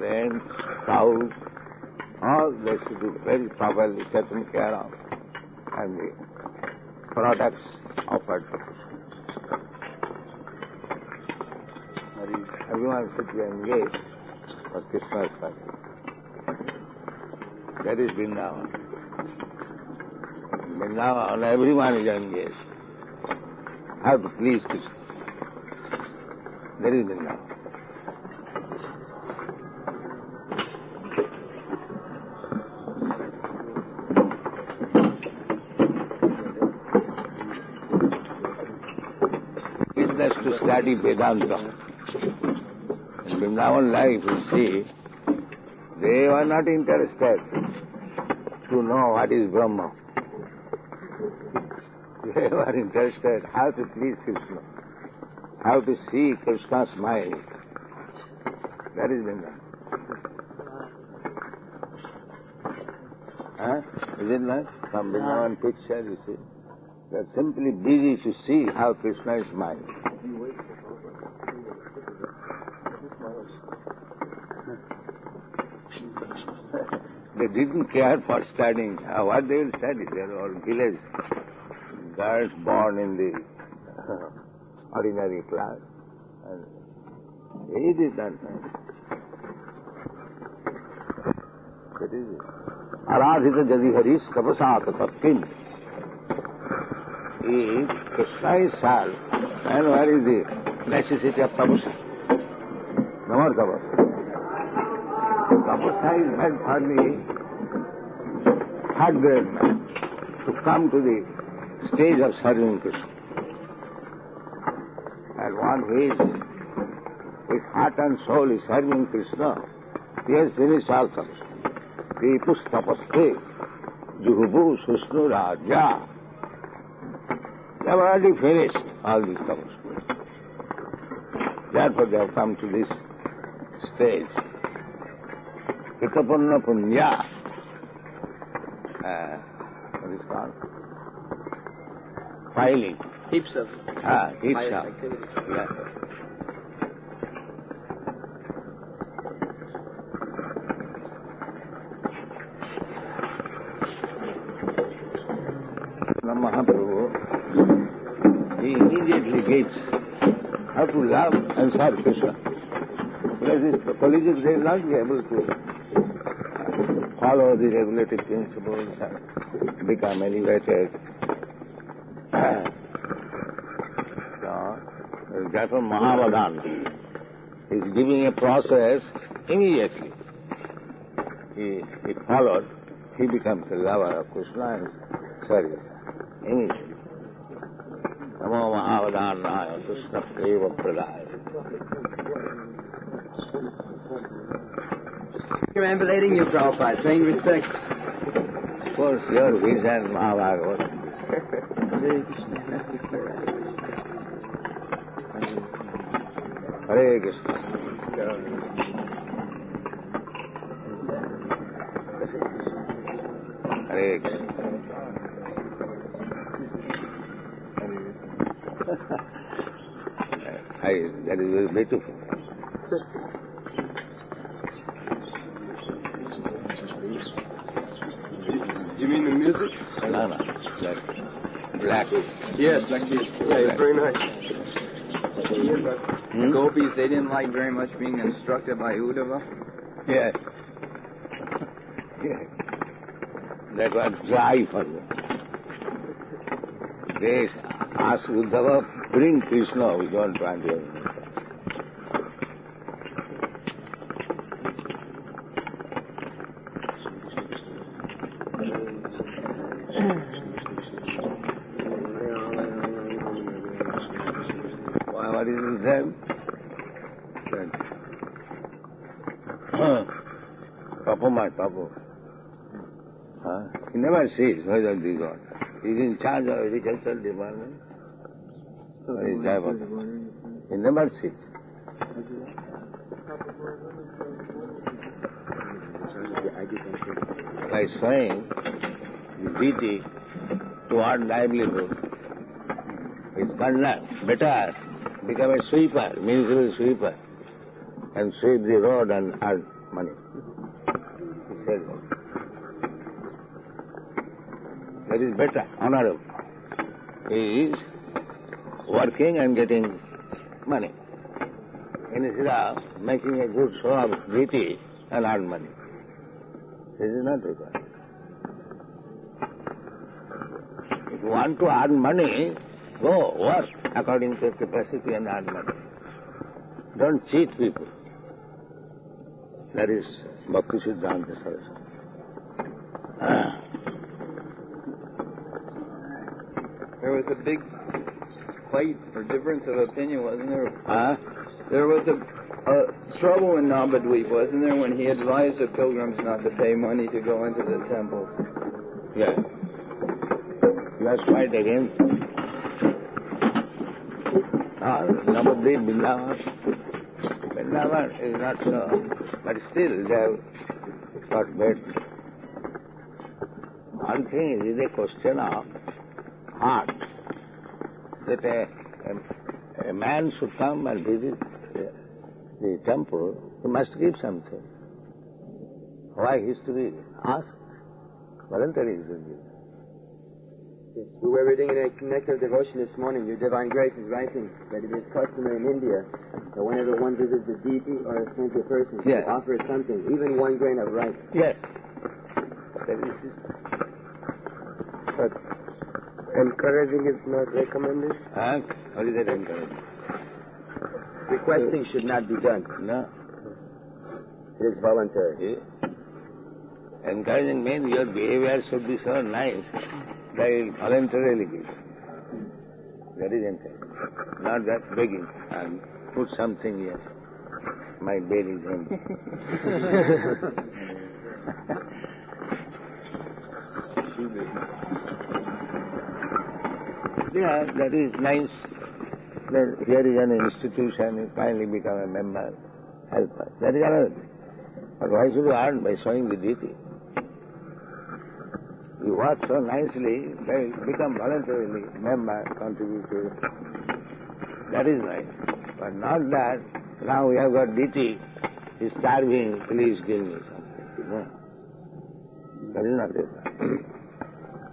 grains, cows, all they should be very properly taken care of, and the products offered to Krishna. Everyone should be engaged for Krishna's service. That is Vrindavan. In Vrindavan, everyone is engaged. How to please Krishna. That is Vrindavan. Business to study Vedanta. In Vrindavan life, you see, they were not interested to know what is Brahma. They were interested how to please Krishna, how to see Krishna's smile. That is Vrindavan. Is it not? From Vrindavan picture, you see. They are simply busy to see how Krishna is smiling. They didn't care for studying. What they will study? They are all village girls born in the ordinary class. And he did not know. That is it. Aradhita jadi haris tapasata tapkin. If Krishna is self, then where is the necessity of tapasya? No more tapasya. Tapasya is meant for the third grade man to come to the stage of serving Krishna. And one who is with heart and soul is serving Krishna, he has finished all tapasya. Vipus tapaste, juhubu susnu raja. They have already finished all these tapasya. Therefore they have come to this stage. Kitapanna punya. What is called? Filing. Heaps of activity. Yeah. Mahaprabhu, he immediately gets how to love and serve Krishna. Because his colleagues, they will not be able to follow the regulative principles and become elevated. So, therefore Mahavadan is giving a process immediately. He followed, he becomes a lover of Krishna and serves immediately. Namo Mahavadanaya Krishna Preva Pradaya. Emulating you, Prabhupada, saying respect. Of course, your vision, Mahabhagavad. Hare Krishna. Hare Krishna. That is very beautiful. You mean the music? No, black. Yes, black music. Yeah, it's very nice. The gopis, they didn't like very much being instructed by Uddhava. Yes. Yes. That was dry for them. They asked Uddhava, bring Krishna, we don't want him. What is his name? Papu. He never sees whether he is on. He is in charge of agricultural department. He never sees. By showing the duty toward livelihood, his conduct better become a sweeper, municipal sweeper, and sweep the road and money. He said that is better, honorable. He is working and getting money. Instead of making a good show of duty and earn money. This is not required. If you want to earn money, go work according to your capacity and earn money. Don't cheat people. That is Bhakti Siddhanta Saraswati. There was a big fight or difference of opinion, wasn't there? There was a trouble in Navadvip, wasn't there, when he advised the pilgrims not to pay money to go into the temple? Yeah. Let's fight against Navadvip, Vrindavan. Vrindavan is not so, but still they have got bad. One thing is a question of heart, that a man should come and visit the temple, he must give something. Why he is to be asked? Voluntary is to give. Yes, we were reading in a Nectar devotion this morning, Your Divine Grace is writing that it is customary in India that whenever one visits a deity or a saintly person, yes, to offer something, even 1 grain of rice. Yes. That is it. But encouraging is not recommended? How is that encouraging? Requesting should not be done. No. It is voluntary. Yeah. Encouraging means your behavior should be so nice that you will voluntarily give. That is encouraging. Not that begging and put something here. My bed is empty. Yeah, that is nice. Then here is an institution, you finally become a member, help us. That is another thing. But why should you earn by showing the duty? You work so nicely, they become voluntarily member, contributor. That is nice. But not that, now we have got duty, he's starving, please give me something. No. That is not it.